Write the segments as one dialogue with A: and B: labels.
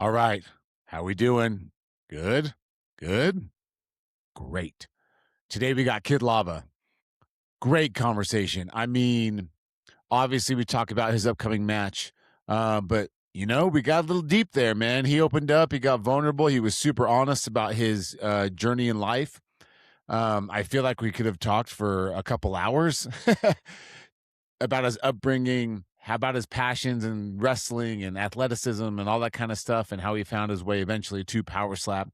A: All right. How we doing? Good? Good? Great. Today we got Kid Lava. Great conversation. I mean, obviously we talk about his upcoming match. But we got a little deep there, man. He opened up, he got vulnerable, he was super honest about his journey in life. I feel like we could have talked for a couple hours about his upbringing, how about his passions and wrestling and athleticism and all that kind of stuff, and how he found his way eventually to powerslap.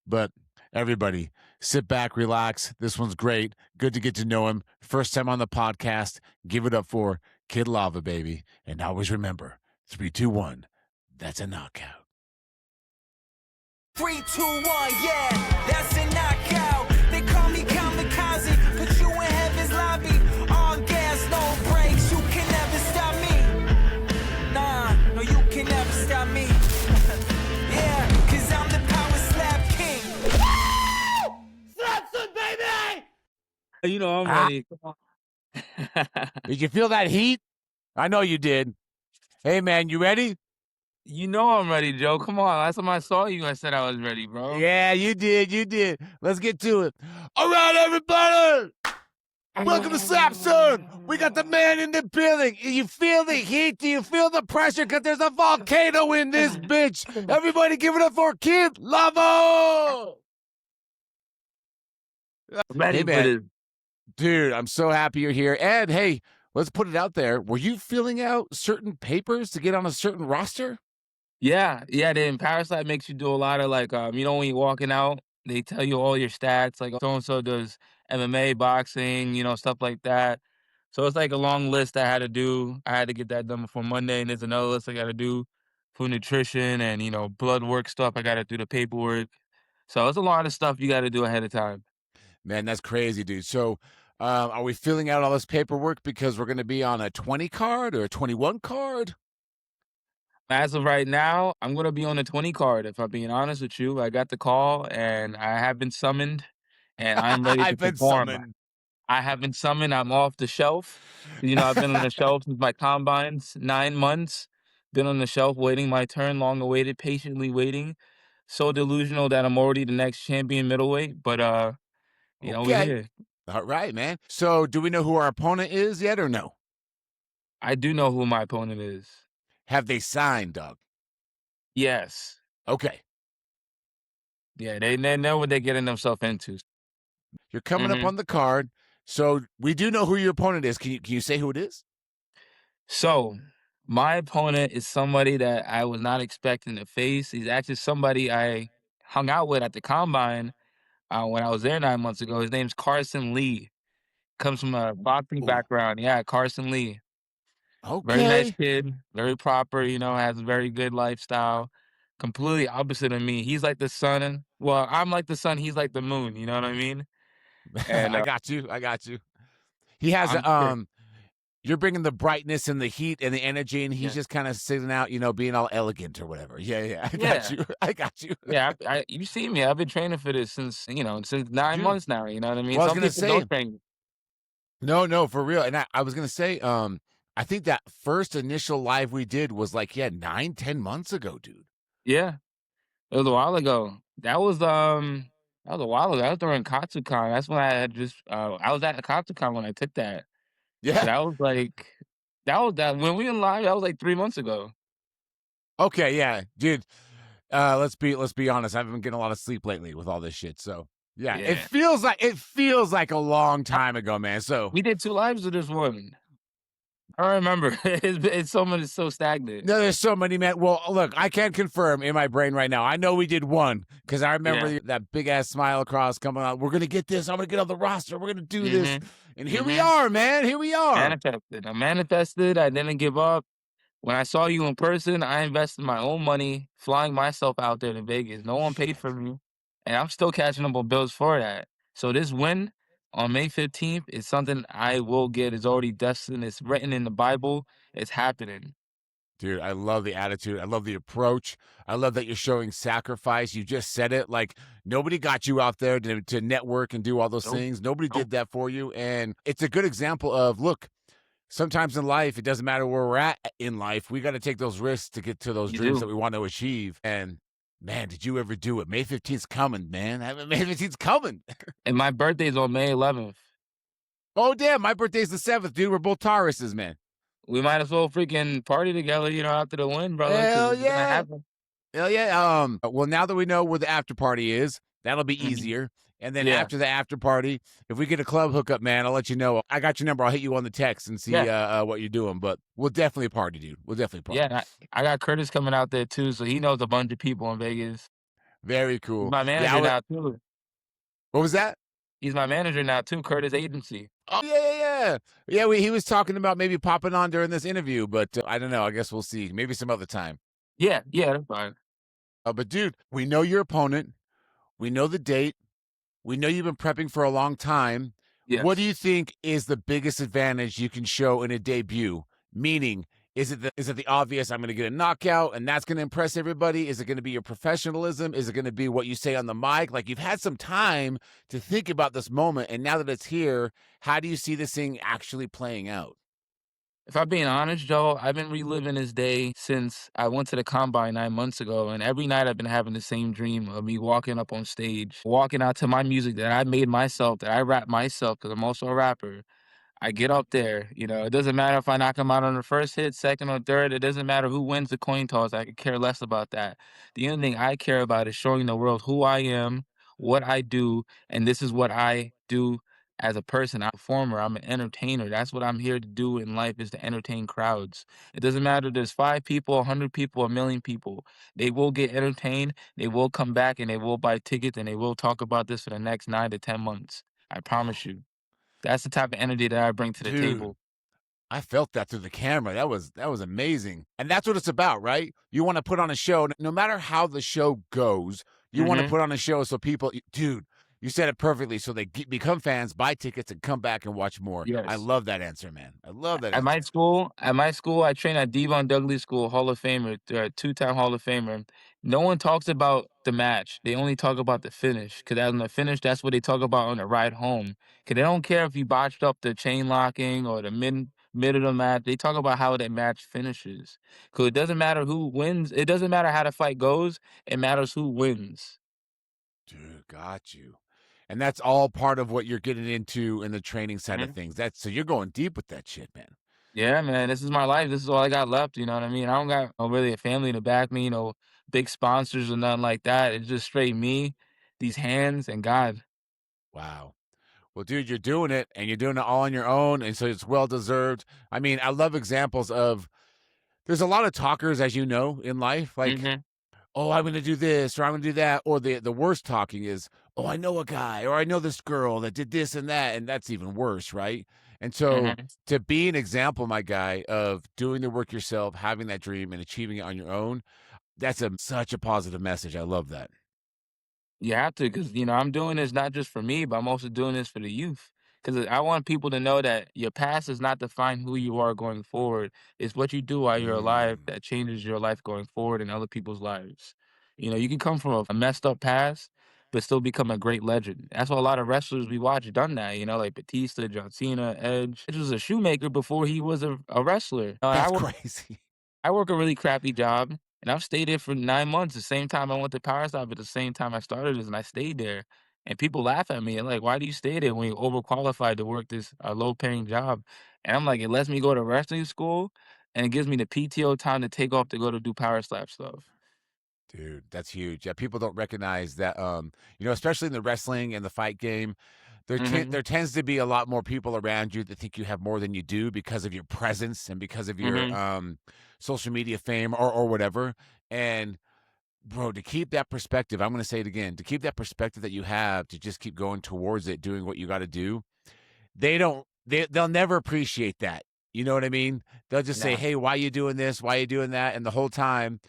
A: But everybody, sit back, relax. This one's great. Good to get to know him. First time on the podcast. Give it up for Kid Lava, baby. And always remember, 3, 2, 1. That's a knockout.
B: 3, 2, 1, yeah, that's a knockout. They call me kamikaze, put you in heaven's lobby. All gas, no brakes, you can never stop me. Nah, no, you can never stop me. Yeah, cause I'm the power slap king. Slap some, baby!
C: You know I'm ready. Come on.
A: Did you feel that heat? I know you did. Hey, man, you ready?
C: You know I'm ready, Joe. Come on. Last time I saw you, I said I was ready, bro.
A: Yeah, you did. You did. Let's get to it. All right, everybody. Welcome to Slap Zone. We got the man in the building. You feel the heat? Do you feel the pressure? Because there's a volcano in this bitch. Everybody give it up for Kid Lava.
C: Ready
A: Hey,
C: for
A: man.
C: this.
A: Dude, I'm so happy you're here. And hey, let's put it out there. Were you filling out certain papers to get on a certain roster?
C: Yeah. Then powerslap makes you do a lot of when you're walking out, they tell you all your stats, like so and so does MMA, boxing, stuff like that. So it's like a long list I had to do. I had to get that done before Monday, and there's another list I got to do for nutrition and blood work stuff. I got to do the paperwork. So it's a lot of stuff you got to do ahead of time.
A: Man, that's crazy, dude. So are we filling out all this paperwork because we're going to be on a 20 card or a 21 card?
C: As of right now, I'm gonna be on the 20 card, if I'm being honest with you. I got the call, and I have been summoned, and I'm ready to
A: I've been
C: perform.
A: summoned.
C: I have been summoned, I'm off the shelf. I've been on the shelf since my combines, 9 months. Been on the shelf waiting my turn, long awaited, patiently waiting. So delusional that I'm already the next champion middleweight, but, we're
A: Okay.
C: here.
A: All right, man. So do we know who our opponent is yet or no?
C: I do know who my opponent is.
A: Have they signed, Doug?
C: Yes.
A: Okay.
C: Yeah, they know what they're getting themselves into.
A: You're coming up
C: Mhm.
A: on the card. So we do know who your opponent is. Can you say who it is?
C: So, my opponent is somebody that I was not expecting to face. He's actually somebody I hung out with at the combine when I was there 9 months ago. His name's Carson Lee. Comes from a boxing
A: Ooh.
C: background. Yeah, Carson Lee. Very nice
A: Okay.
C: kid, very proper, has a very good lifestyle. Completely opposite of me. He's like the sun. Well, I'm like the sun, he's like the moon, you know what I mean? And
A: I got you. I got you. He has
C: I'm sick.
A: you're bringing the brightness and the heat and the energy, and he's
C: Yeah.
A: just kind of sitting out, being all elegant or whatever. Yeah. I got
C: Yeah.
A: you. I got you.
C: Yeah, you see me. I've been training for this since 9
A: Dude.
C: months now, you know what I mean?
A: Well, I was
C: Some
A: gonna
C: people
A: say,
C: don't train.
A: no, for real. And I was gonna say, I think that first initial live we did was like, 9, 10 months ago, dude.
C: Yeah, it was a while ago. That was a while ago. That was during Katsucon. That's when I had just I was at the Katsucon when I took that. So
A: Yeah.
C: that when we went live, that was like 3 months ago.
A: Okay, yeah, dude. Let's be honest. I haven't been getting a lot of sleep lately with all this shit. So yeah, it
C: Yeah.
A: feels like a long
C: I,
A: time ago, man. So
C: we did 2 lives with this one. I don't remember. It's so stagnant.
A: no, there's so many, man. Well, look, I can't confirm in my brain right now. I know we did one because I remember
C: Yeah.
A: that big ass smile across coming out. We're gonna get this. I'm gonna get on the roster. We're gonna do this,
C: Mhm.
A: and here we
C: Mhm.
A: are, man. Here we are.
C: Manifested. I manifested. I didn't give up. When I saw you in person, I invested my own money flying myself out there to Vegas. No one paid for me, and I'm still catching up on bills for that. So this win on May 15th is something I will get. It's already destined. It's written in the Bible. It's happening.
A: Dude, I love the attitude. I love the approach. I love that you're showing sacrifice. You just said it. Like, nobody got you out there to network and do all those
C: Nope.
A: things. Nobody
C: Nope.
A: did that for you. And it's a good example of, look, sometimes in life, it doesn't matter where we're at in life. We got to take those risks to get to those
C: You
A: dreams that
C: do.
A: we want to achieve. And man, did you ever do it? May 15th's coming, man. May 15th's coming.
C: And my birthday's on May 11th.
A: Oh, damn. My birthday's the 7th, dude. We're both Tauruses, man.
C: We might as well freaking party together, after the win, brother, because
A: Hell
C: it's gonna
A: yeah.
C: happen.
A: Hell yeah. Well, now that we know where the after party is, that'll be
C: Mhm.
A: easier. And then
C: Yeah,
A: after the after party, if we get a club hookup, man, I'll let you know. I got your number. I'll hit you on the text and see
C: yeah,
A: what you're doing. But we'll definitely party, dude. We'll definitely
C: yeah,
A: party.
C: and I got Curtis coming out there too, so he knows a bunch of people in Vegas.
A: Very
C: He's
A: cool.
C: my
A: Yeah.
C: manager now too.
A: What was that?
C: He's my manager now too, Curtis Agency.
A: Oh yeah, yeah, yeah. Yeah, he was talking about maybe popping on during this interview, but I don't know. I guess we'll see. Maybe some other time.
C: Yeah, yeah, that's fine.
A: But dude, we know your opponent. We know the date. We know you've been prepping for a long time. What do
C: Yes.
A: you think is the biggest advantage you can show in a debut? Meaning, is it the obvious? I'm going to get a knockout, and that's going to impress everybody. Is it going to be your professionalism? Is it going to be what you say on the mic? Like you've had some time to think about this moment, and now that it's here, how do you see this thing actually playing out?
C: If I'm being honest, Joe, I've been reliving this day since I went to the combine 9 months ago, and every night I've been having the same dream of me walking up on stage, walking out to my music that I made myself, that I rap myself, because I'm also a rapper. I get up there, it doesn't matter if I knock him out on the first hit, second or third. It doesn't matter who wins the coin toss. I could care less about that. The only thing I care about is showing the world who I am, what I do, and this is what I do as a person. I'm a performer. I'm an entertainer. That's what I'm here to do in life is to entertain crowds. It doesn't matter if there's 5 people, 100 people, 1 million people. They will get entertained. They will come back and they will buy tickets and they will talk about this for the next 9 to 10 months. I promise you. That's the type of energy that I bring to the
A: Dude,
C: table.
A: I felt that through the camera. That was amazing. And that's what it's about, right? You want to put on a show no matter how the show goes. You want to
C: Mhm.
A: put on a show so people dude, you said it perfectly so they become fans, buy tickets and come back and watch more. I
C: Yes.
A: love that answer, man. I love that
C: At my
A: answer.
C: school at my school, I train at Devon Douglas School, Hall of Famer, two-time Hall of Famer. No one talks about the match. They only talk about the finish. Cause on the finish, that's what they talk about on the ride home. Cause they don't care if you botched up the chain locking or the mid of the match. They talk about how that match finishes. Cause it doesn't matter who wins. It doesn't matter how the fight goes. It matters who wins.
A: Dude, got you. And that's all part of what you're getting into in the training side of
C: Mhm.
A: things. That's so you're going deep with that shit, man.
C: Yeah, man, this is my life. This is all I got left. You know what I mean? I don't got really a family to back me, big sponsors or nothing like that. It's just straight me, these hands, and God.
A: Wow. Well, dude, you're doing it and you're doing it all on your own. And so it's well deserved. I mean, I love examples of there's a lot of talkers, as you know, in life. Like,
C: Hmm.
A: oh, I'm going to do this or I'm going to do that. Or the worst talking is, oh, I know a guy or I know this girl that did this and that. And that's even worse, right? And so
C: Hmm.
A: to be an example, my guy, of doing the work yourself, having that dream and achieving it on your own, that's such a positive message. I love that.
C: You have to, because I'm doing this not just for me, but I'm also doing this for the youth. Because I want people to know that your past does not define who you are going forward. It's what you do while you're alive
A: Mm,
C: that changes your life going forward and other people's lives. You can come from a messed up past, but still become a great legend. That's what a lot of wrestlers we watch done that. Like Batista, John Cena, Edge. Edge was a shoemaker before he was a wrestler.
A: that's crazy.
C: I work a really crappy job, and I've stayed there for 9 months, the same time I went to powerslap at the same time I started this, and I stayed there. And people laugh at me and like, "Why do you stay there when you're overqualified to work this, low-paying job?" And I'm like, "It lets me go to wrestling school, and it gives me the PTO time to take off to go to do powerslap stuff."
A: Dude, that's huge. Yeah, people don't recognize that. Especially in the wrestling and the fight game,
C: Mhm,
A: there tends to be a lot more people around you that think you have more than you do because of your presence and because of your
C: mhm.
A: social media fame or whatever. And bro, to keep that perspective, I'm going to say it again. To keep that perspective that you have, to just keep going towards it, doing what you got to do. They'll never appreciate that. You know what I mean? They'll just say,
C: Nah,
A: "Hey, why you doing this? Why you doing that?" And the whole time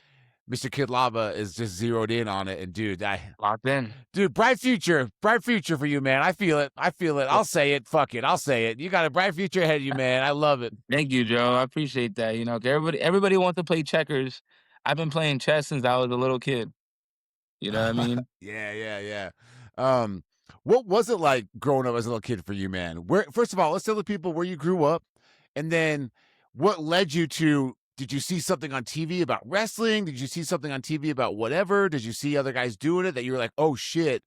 A: Mr. Kid Lava is just zeroed in on it. And
C: locked in.
A: bright future for you, man. I feel it. I feel it.
C: Well,
A: I'll say it. Fuck it. I'll say it. You got a bright future ahead of you, man. I love it.
C: thank you, Joe, I appreciate that, 'cause everybody wants to play checkers. I've been playing chess since I was a little kid, you know what I mean?
A: Yeah, yeah, yeah. Um, what was it like growing up as a little kid for you, man? Where first of all, let's tell the people where you grew up And then what led you to did you see something on TV about wrestling? Did you see something on TV about whatever? Did you see other guys doing it that you were like, "Oh shit,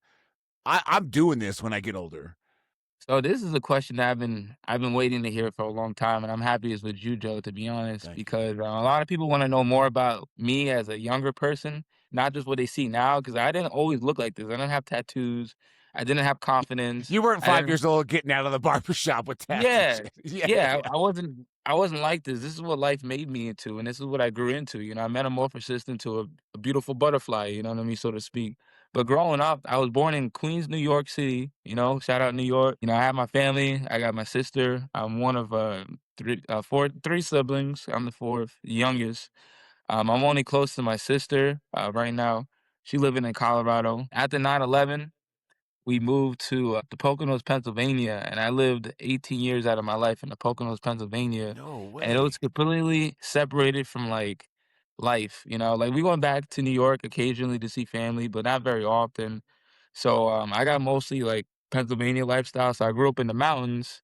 A: I'm doing this when I get older"?
C: So this is a question that I've been waiting to hear for a long time, and I'm happy it's with you, Joe, to be honest,
A: Thank you.
C: because a lot of people want to know more about me as a younger person, not just what they see now, because I didn't always look like this. I didn't have tattoos. I didn't have confidence.
A: You weren't
C: I
A: 5
C: didn't.
A: years old getting out of the barber shop with tats and
C: Yeah,
A: shit. Yeah,
C: yeah.
A: yeah.
C: I wasn't like this. This is what life made me into, and this is what I grew into. I metamorphosis into a beautiful butterfly. You know what I mean, so to speak. But growing up, I was born in Queens, New York City. Shout out New York. I have my family. I got my sister. I'm one of three siblings. I'm the fourth, youngest. I'm only close to my sister right now. She living in Colorado. After 9/11, we moved to the Poconos, Pennsylvania, and I lived 18 years out of my life in the Poconos, Pennsylvania,
A: No
C: and it was
A: way.
C: completely separated from like life. Like we went back to New York occasionally to see family, but not very often. So I got mostly like Pennsylvania lifestyle. So I grew up in the mountains.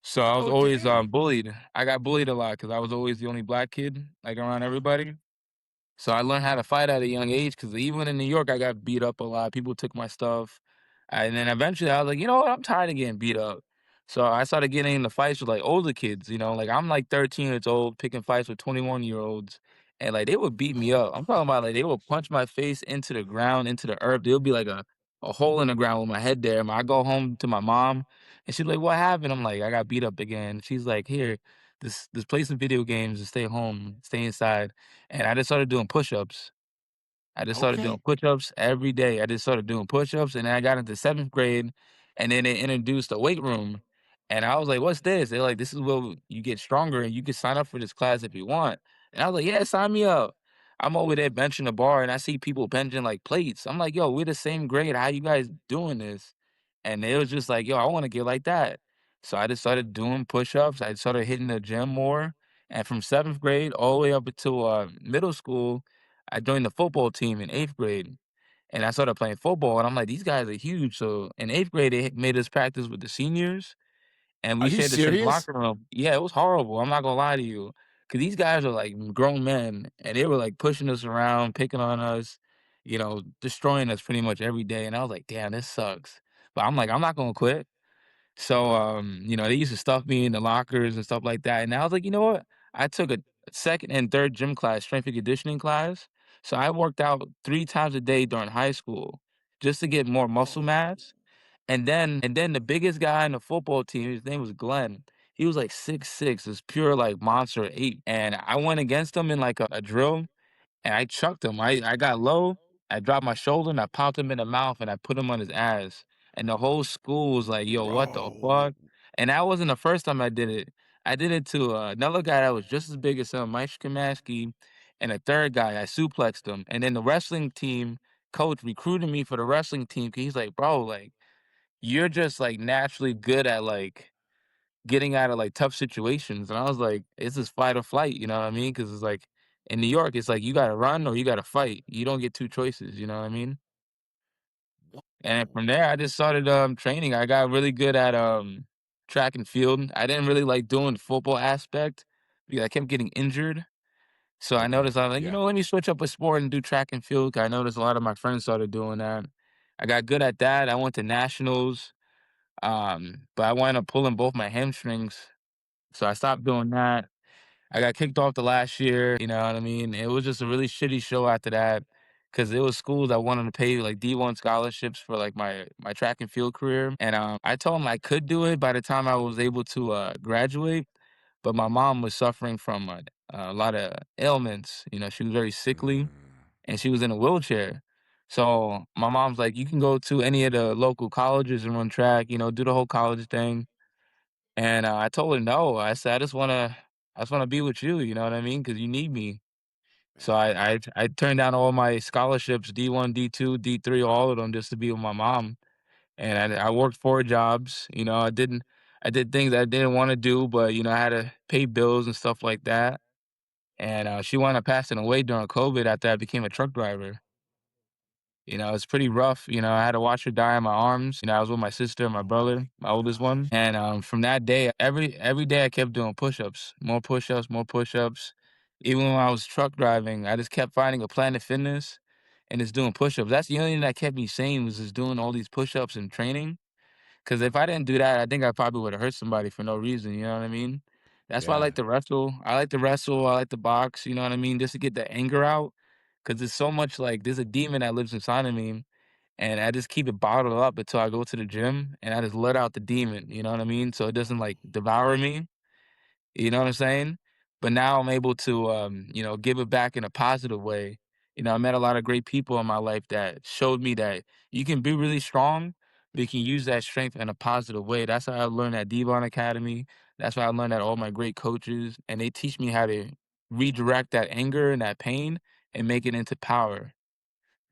C: So I was
A: Oh,
C: always
A: damn.
C: bullied. I got bullied a lot because I was always the only black kid like around
A: Uh-huh.
C: everybody. So I learned how to fight at a young age because even in New York, I got beat up a lot. People took my stuff. And then eventually I was like, you know what? I'm tired of getting beat up. So I started getting into fights with like older kids, like I'm like 13 years old, picking fights with 21-year-olds. And like they would beat me up. I'm talking about like they would punch my face into the ground, into the earth. There'll be like a hole in the ground with my head there. And I go home to my mom and she's like, what happened? I'm like, I got beat up again. She's like, here, this play some video games and stay home, stay inside. And I just started doing push-ups. I just started doing
A: Okay.
C: push-ups every day. I just started doing push-ups, and then I got into 7th grade, and then they introduced a weight room, and I was like, "What's this?" They're like, "This is where you get stronger, and you can sign up for this class if you want." And I was like, "Yeah, sign me up." I'm over there benching the bar, and I see people benching like plates. I'm like, "Yo, we're the same grade. How you guys doing this?" And they was just like, "Yo, I want to get like that." So I just started doing push-ups. I started hitting the gym more, and from 7th grade all the way up until middle school, I joined the football team in 8th grade, and I started playing football, and I'm like, "These guys are huge." So in 8th grade, they made us practice with the seniors, and
A: Are
C: we
A: you
C: shared the same
A: serious?
C: locker room. Yeah, it was horrible, I'm not gonna lie to you, because these guys are, like, grown men, and they were, like, pushing us around, picking on us, destroying us pretty much every day, and I was like, "Damn, this sucks." But I'm like, "I'm not gonna quit." So, they used to stuff me in the lockers and stuff like that, and I was like, "You know what?" I took a 2nd and 3rd gym class, strength and conditioning class, so I worked out 3 times a day during high school just to get more muscle
A: Whoa.
C: mass, and then the biggest guy in the football team, his name was Glenn. He was like 6'6", this pure, like, monster ape, and I went against him in, like, a drill, and I chucked him. I got low, I dropped my shoulder, and I popped him in the mouth, and I put him on his ass, and the whole school was like, "Yo, what the
A: Bro.
C: fuck?" And that wasn't the first time I did it. I did it to, another guy that was just as big as him, Mike Kamaski, and a 3rd guy, I suplexed him, and then the wrestling team coach recruited me for the wrestling team. 'Cause he's like, "Bro, like, you're just, like, naturally good at, like, getting out of, like, tough situations," and I was like, "It's just fight or flight," you know what I mean? Because it's like in New York, it's like you gotta run or you gotta fight. You don't get 2 choices, you know what I mean? And from there, I just started, training. I got really good at, track and field. I didn't really like doing the football aspect because I kept getting injured. So I
A: Okay.
C: noticed I was like,
A: Yeah.
C: let me switch up a sport and do track and field. 'Cause I noticed a lot of my friends started doing that. I got good at that. I went to nationals, but I wound up pulling both my hamstrings, so I stopped doing that. I got kicked off the last year, you know what I mean? It was just a really shitty show after that, because it was schools that wanted to pay, like, D1 scholarships for, like, my track and field career, and, I told them I could do it by the time I was able to, graduate, but my mom was suffering from a lot of ailments. She was very sickly,
A: Mm.
C: and she was in a wheelchair. So my mom's like, "You can go to any of the local colleges and run track, do the whole college thing." And, I told her no. I said, "I just wanna be with you," you know what I mean? Because you need me. So
A: Man.
C: I turned down all my scholarships, D1, D2, D3, all of them just to be with my mom, and I worked 4 jobs. I did things I didn't wanna do, but, I had to pay bills and stuff like that, and, she wound up passing away during COVID after I became a truck driver. It's pretty rough. I had to watch her die in my arms. I was with my sister and my
A: Oh my
C: brother, my oldest one.
A: gosh.
C: And from that day, every day I kept doing push-ups, more push-ups, more push-ups. Even when I was truck driving, I just kept finding a Planet Fitness and just doing push-ups. That's the only thing that kept me sane was just doing all these push-ups and training. Because if I didn't do that, I think I probably would have hurt somebody for no reason. You know what I mean? That's why I
A: Yeah.
C: like to wrestle. I like to wrestle. I like to box. You know what I mean? Just to get the anger out. Because there's so much like there's a demon that lives inside of me, and I just keep it bottled up until I go to the gym and I just let out the demon. You know what I mean? So it doesn't like devour me. You know what I'm saying? But now I'm able to, give it back in a positive way. I met a lot of great people in my life that showed me that you can be really strong, but you can use that strength in a positive way. That's how I learned at Devon Academy. That's why I learned at all my great coaches, and they teach me how to redirect that anger and that pain and make it into power.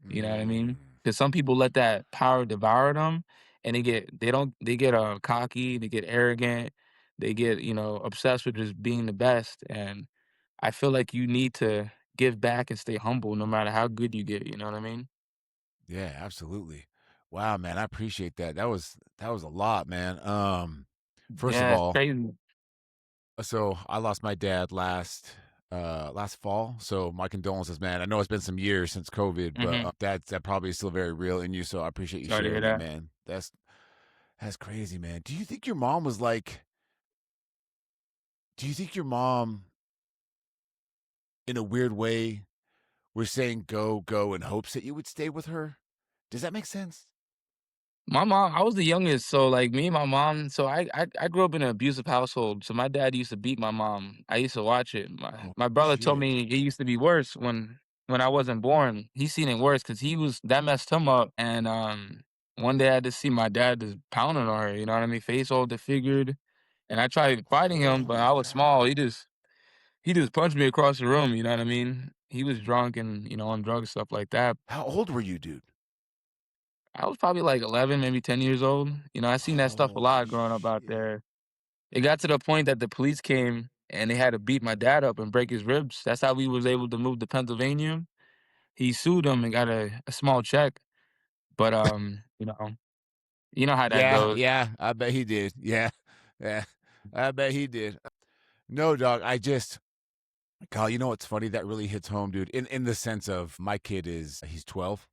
C: You know what I mean?
A: Mm.
C: Because some people let that power devour them, and they get cocky, they get arrogant, they get obsessed with just being the best. And I feel like you need to give back and stay humble, no matter how good you get. You know what I mean?
A: Yeah, absolutely. Wow, man, I appreciate that. That was a lot, man. First of
C: Yeah, it's
A: all,
C: crazy.
A: so I lost my dad last fall. So my condolences, man. I know it's been some years since COVID, but
C: Hmm.
A: that probably is still very real in you. So I appreciate you
C: Sorry to hear
A: sharing that,
C: that.
A: man. That's crazy, man. Do you think your mom in a weird way was saying go, go in hopes that you would stay with her? Does that make sense?
C: My mom, I was the youngest, so like me and my mom, so I grew up in an abusive household. So my dad used to beat my mom. I used to watch it. My
A: Oh
C: my brother told
A: shit.
C: me it used to be worse when I wasn't born. He seen it worse because he was that messed him up. And one day I just see my dad just pounding on her. You know what I mean? Face all disfigured. And I tried fighting him, but
A: Holy
C: I was small.
A: cow.
C: He just punched me across the room. You know what I mean? He was drunk and on drugs stuff like that.
A: How old were you, dude?
C: I was probably like 11, maybe 10 years old. I seen that stuff a
A: Holy
C: lot growing up out
A: shit.
C: there. It got to the point that the police came and they had to beat my dad up and break his ribs. That's how we was able to move to Pennsylvania. He sued them and got a small check, but you know how that
A: Yeah,
C: goes.
A: yeah, I bet he did. Yeah. Yeah. I bet he did. No, dog, Kyle, you know what's funny? That really hits home, dude. In the sense of my kid he's 12.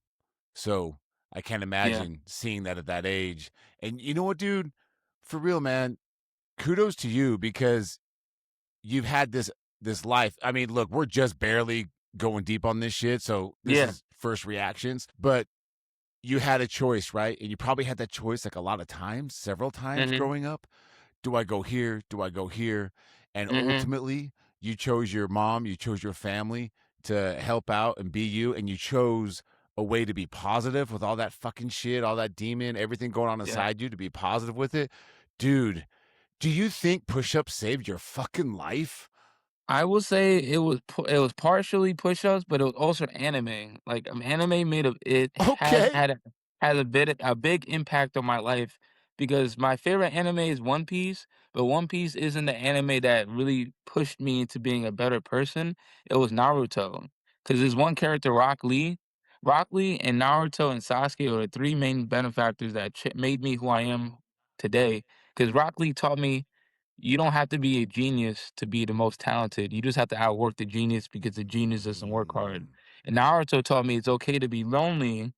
A: So I can't
C: Yeah,
A: imagine seeing that at that age. And you know what, dude? For real, man, kudos to you because you've had this life. I mean, look, we're just barely going deep on this shit, so this
C: yeah,
A: is first reactions, but you had a choice, right? And you probably had that choice like a lot of times, several times
C: mhm,
A: growing up. Do I go here? Do I go here? And
C: mhm,
A: ultimately, you chose your mom, you chose your family to help out and be you, and you chose a way to be positive with all that fucking shit, all that demon, everything going on
C: yeah.
A: inside you to be positive with it. Dude, do you think push-ups saved your fucking life?
C: I will say it was partially push-ups, but it was also anime. Like, anime made a it has
A: Okay.
C: had a big impact on my life because my favorite anime is One Piece, but One Piece isn't the anime that really pushed me into being a better person. It was Naruto. Because there's one character, Rock Lee. Rock Lee and Naruto and Sasuke are the three main benefactors that made me who I am today. Because Rock Lee taught me you don't have to be a genius to be the most talented. You just have to outwork the genius because the genius doesn't work hard.
A: Mm.
C: And Naruto taught me it's okay to be lonely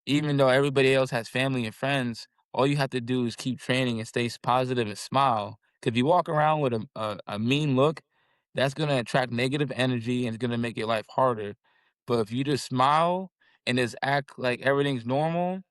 C: even though everybody else has family and friends. All you have to do is keep training and stay positive and smile. 'Cause if you walk around with a mean look, that's gonna attract negative energy and it's gonna make your life harder. But if you just smile and just act like everything's normal,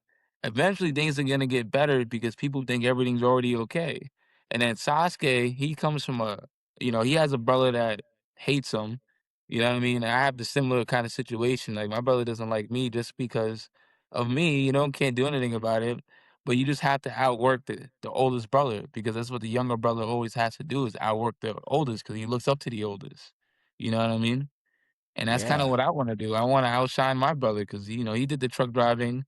C: eventually things are gonna get better because people think everything's already okay. And then Sasuke, he comes from he has a brother that hates him. You know what I mean? I have the similar kind of situation. Like my brother doesn't like me just because of me, can't do anything about it. But you just have to outwork the oldest brother because that's what the younger brother always has to do is outwork the oldest because he looks up to the oldest. You know what I mean? And that's kind of
A: Yeah.
C: what I want to do. I want to outshine my brother because he did the truck driving,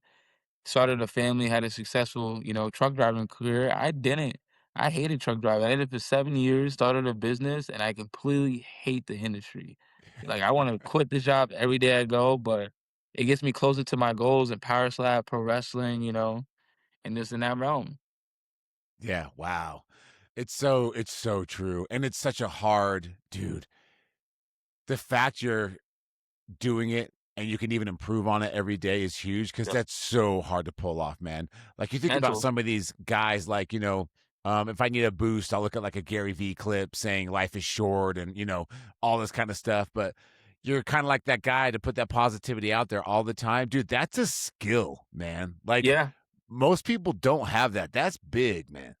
C: started a family, had a successful truck driving career. I didn't. I hated truck driving. I did it for 7 years, started a business, and I completely hate the industry. Like I want to quit the job every day I go, but it gets me closer to my goals in power slap, pro wrestling, and this in that realm.
A: Yeah, wow. It's so true, and it's such a hard dude, the fact you're doing it and you can even improve on it every day is huge because
C: Yep.
A: that's so hard to pull off, man. Like, you think about
C: Mental.
A: some of these guys, like, if I need a boost, I'll look at like a Gary Vee clip saying life is short and, all this kind of stuff. But you're kind of like that guy to put that positivity out there all the time. Dude, that's a skill, man. Like,
C: Yeah.
A: most people don't have that. That's big, man.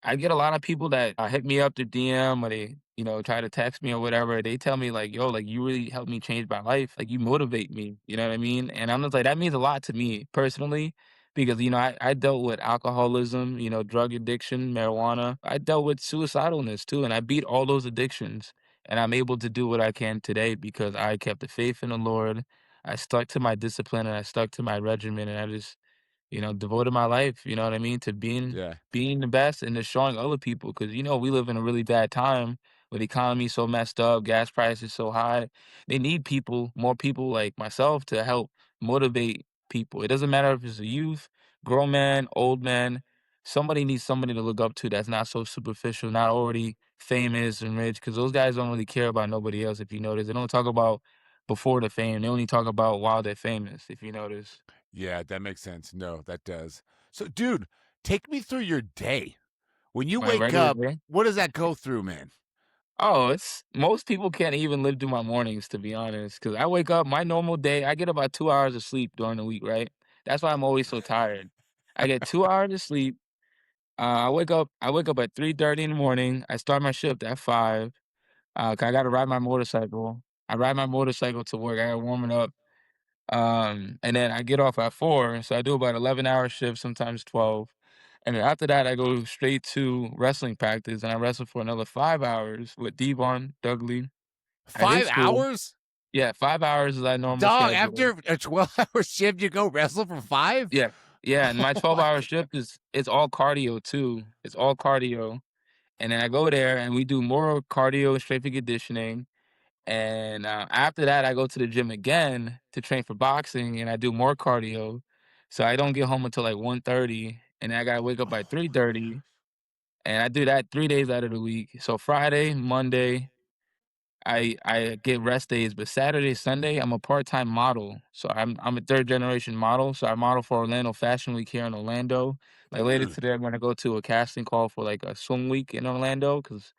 C: I get a lot of people that hit me up through DM or they, try to text me or whatever. They tell me like, "Yo, like you really helped me change my life. Like you motivate me." You know what I mean? And I'm just like, that means a lot to me personally because I dealt with alcoholism, drug addiction, marijuana. I dealt with suicidalness too, and I beat all those addictions. And I'm able to do what I can today because I kept the faith in the Lord. I stuck to my discipline and I stuck to my regimen, and I just devoted my life, you know what I mean, to
A: Yeah.
C: being the best and just showing other people because we live in a really bad time where the economy's so messed up, gas prices so high. They need people, more people like myself to help motivate people. It doesn't matter if it's a youth, grown man, old man. Somebody needs somebody to look up to that's not so superficial, not already famous and rich, because those guys don't really care about nobody else, if you notice. They don't talk about before the fame. They only talk about while they're famous, if you notice.
A: Yeah, that makes sense. No, that does. So, dude, take me through your day. When you
C: My
A: wake
C: regular
A: up,
C: day.
A: what does that go through, man?
C: Oh, it's most people can't even live through my mornings, to be honest. Cause I wake up, my normal day, I get about 2 hours of sleep during the week, right? That's why I'm always so tired. I get 2 hours of sleep. I wake up at 3:30 in the morning. I start my shift at 5, 'cause I gotta ride my motorcycle. I ride my motorcycle to work. I gotta warm it up. And then I get off at 4, so I do about 11-hour shifts, sometimes 12. And then after that, I go straight to wrestling practice, and I wrestle for another 5 hours with Devon Dudley at his
A: 5
C: school.
A: hours?
C: Yeah, 5 hours is our normal
A: Dog,
C: schedule.
A: after a 12-hour shift, you go wrestle for 5?
C: Yeah, yeah, and my
A: Oh my
C: 12-hour
A: god.
C: shift is it's all cardio too. It's all cardio, and then I go there and we do more cardio and strength and conditioning. And, after that, I go to the gym again to train for boxing, and I do more cardio. So I don't get home until, like, 1:30, and then I gotta wake up by 3:30, and I do that 3 days out of the week. So Friday, Monday, I get rest days, but Saturday, Sunday, I'm a part-time model. So I'm a 3rd generation model, so I model for Orlando Fashion Week here in Orlando. Like, later
A: Dude.
C: today, I'm gonna go to a casting call for, like, a swim week in Orlando because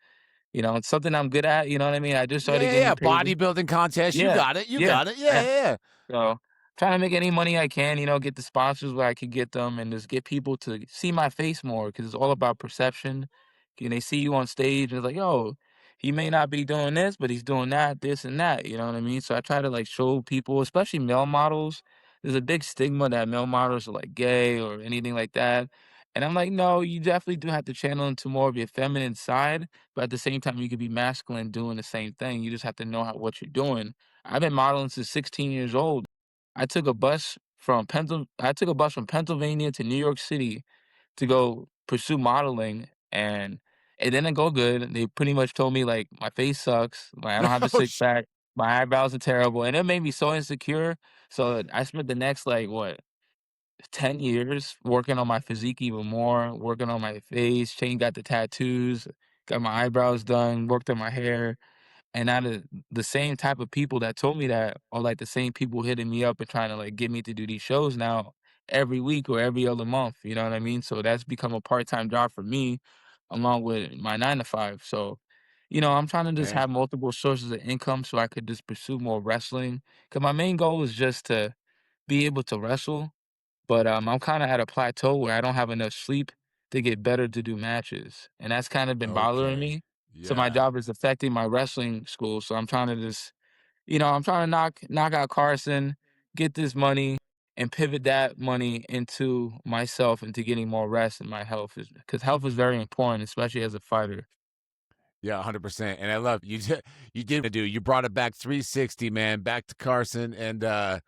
C: it's something I'm good at, you know what I mean? I just
A: Yeah,
C: started
A: yeah,
C: getting
A: yeah,
C: paid.
A: bodybuilding contest, you
C: Yeah,
A: got it, you
C: yeah,
A: got it. Yeah,
C: yeah.
A: yeah, yeah.
C: So, trying to make any money I can, get the sponsors where I could get them and just get people to see my face more because it's all about perception. Can they see you on stage and it's like, "Yo, he may not be doing this, but he's doing that, this, and that," you know what I mean? So I try to, like, show people, especially male models. There's a big stigma that male models are, like, gay or anything like that, and I'm like, "No, you definitely do have to channel into more of your feminine side, but at the same time, you could be masculine doing the same thing. You just have to know what you're doing." I've been modeling since 16 years old. I took a bus from Pennsylvania to New York City to go pursue modeling, and it didn't go good. They pretty much told me like my face sucks, like I don't have the
A: Oh,
C: six pack, my eyebrows are terrible, and it made me so insecure. So I spent the next like what 10 years working on my physique even more, working on my face, got the tattoos, got my eyebrows done, worked on my hair. And out of the same type of people that told me that are like the same people hitting me up and trying to like get me to do these shows now every week or every other month. You know what I mean? So that's become a part-time job for me along with my 9 to 5. So, I'm trying to just
A: man.
C: have multiple sources of income so I could just pursue more wrestling. Cause my main goal is just to be able to wrestle. But I'm kind of at a plateau where I don't have enough sleep to get better to do matches. And that's kind of been bothering
A: Okay.
C: me. So my
A: Yeah.
C: job is affecting my wrestling school. So I'm trying to just, I'm trying to knock out Carson, get this money, and pivot that money into myself into getting more rest in my health is because health is very important, especially as a fighter.
A: Yeah, 100%, and I love you did do you brought it back 360, man, back to Carson, and,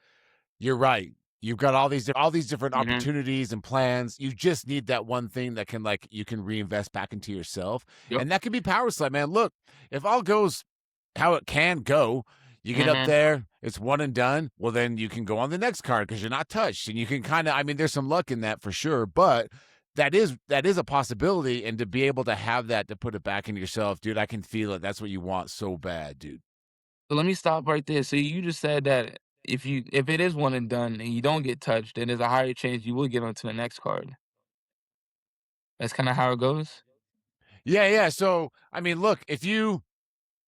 A: you're right. You've got all these different
C: Hmm.
A: opportunities and plans. You just need that one thing that can, like, you can reinvest back into yourself,
C: Yep.
A: and that can be power slap, man. Look, if all goes how it can go, You get up
C: Mhm.
A: there, it's one and done. Well, then you can go on the next card because you're not touched, and you can kind of. I mean, there's some luck in that for sure, but that is a possibility. And to be able to have that to put it back into yourself, dude, I can feel it. That's what you want so bad, dude.
C: So let me stop right there. So you just said that if it is one and done and you don't get touched, then there's a higher chance you will get onto the next card. That's kind of how it goes.
A: Yeah, yeah. So I mean, look, if you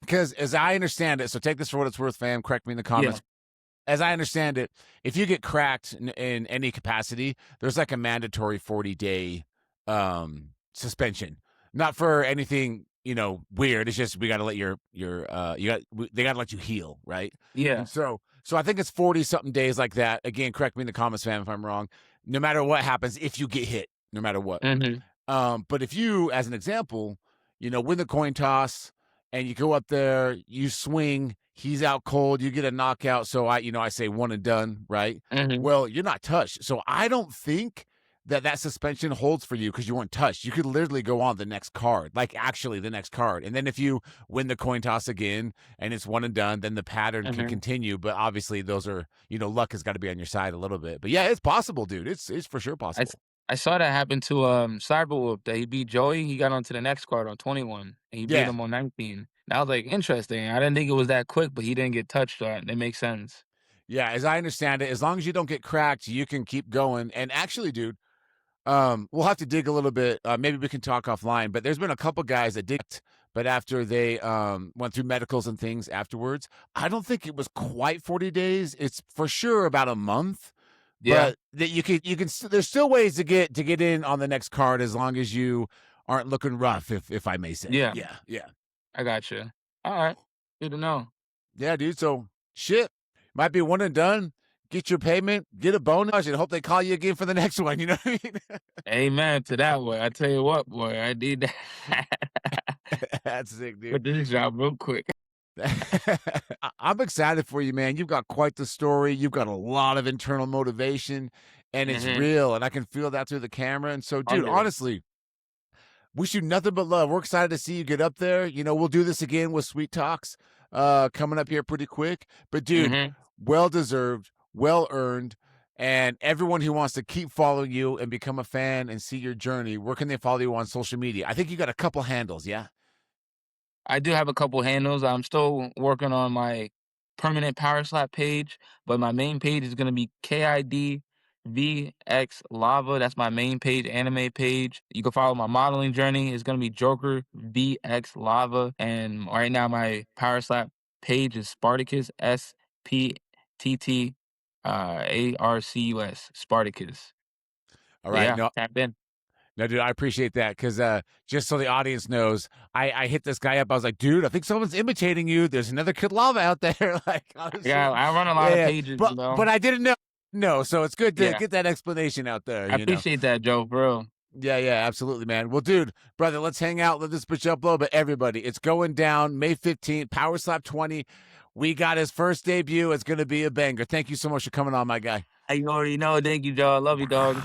A: because as I understand it, so take this for what it's worth, fam. Correct me in the
C: Yeah.
A: comments. As I understand it, if you get cracked in any capacity, there's like a mandatory 40-day suspension. Not for anything, weird. It's just we got to let they got to let you heal, right? And
C: Yeah.
A: so I think it's 40 something days like that. Again, correct me in the comments, fam, if I'm wrong. No matter what happens, if you get hit, no matter what.
C: Mhm.
A: But if you, as an example, win the coin toss and you go up there, you swing, he's out cold, you get a knockout. So I say one and done, right?
C: Mhm.
A: Well, you're not touched. So I don't think that suspension holds for you because you weren't touched. You could literally go on the next card, like actually the next card. And then if you win the coin toss again and it's one and done, then the pattern can
C: Mhm.
A: continue. But obviously those are, luck has got to be on your side a little bit. But yeah, it's possible, dude. It's for sure
C: I s
A: possible.
C: I saw that happen to, Cyberwolf that he beat Joey, he got onto the next card on 21, and he beat
A: Yeah.
C: him on 19. That was, like, interesting. I didn't think it was that quick, but he didn't get touched on it. That makes sense.
A: Yeah, as I understand it, as long as you don't get cracked, you can keep going. And actually, dude, we'll have to dig a little bit. Maybe we can talk offline. But there's been a couple guys that did, but after they went through medicals and things afterwards, I don't think it was quite 40 days. It's for sure about a month.
C: Yeah?
A: But that there's still ways to get in on the next card as long as you aren't looking rough, if I may say.
C: Yeah,
A: Yeah, yeah.
C: I gotcha. Alright, good to know.
A: Yeah, dude. So shit might be one and done. Get your payment, get a bonus, and hope they call you again for the next one. You know what I mean?
C: Amen to that boy. I tell you what, boy, I did that.
A: That's sick, dude.
C: Quit this job real quick.
A: I'm excited for you, man. You've got quite the story. You've got a lot of internal motivation, and it's
C: Mhm.
A: real. And I can feel that through the camera. And so, dude,
C: 100.
A: honestly, wish you nothing but love. We're excited to see you get up there. We'll do this again with Sweet Talks coming up here pretty quick. But dude,
C: Mhm.
A: well deserved, well earned. And everyone who wants to keep following you and become a fan and see your journey, where can they follow you on social media? I think you got a couple handles, yeah?
C: I do have a couple handles. I'm still working on my permanent power slap page, but my main page is gonna be KIDVX Lava. That's my main page, anime page. You can follow my modeling journey. It's gonna be Joker VX Lava. And right now my power slap page is Spartacus SPTT ARCUS Spartacus.
A: All
C: So
A: right.
C: yeah,
A: No,
C: tap in.
A: no, dude, I appreciate that because just so the audience knows, I hit this guy up. I was like, dude, I think someone's imitating you. There's another Kid Lava out there. Like,
C: Yeah,
A: honestly,
C: I run a lot
A: yeah,
C: of
A: yeah.
C: pages,
A: But I didn't know. No, so it's good to
C: Yeah.
A: get that explanation out there.
C: I appreciate that, Joe, for real.
A: Yeah, yeah, absolutely, man. Well, dude, brother, let's hang out. Let this bitch upload. But everybody, it's going down May 15th, Power Slap 20. We got his first debut. It's going to be a banger. Thank you so much for coming on, my guy.
C: You already know. Thank you, dog. Love you, dog.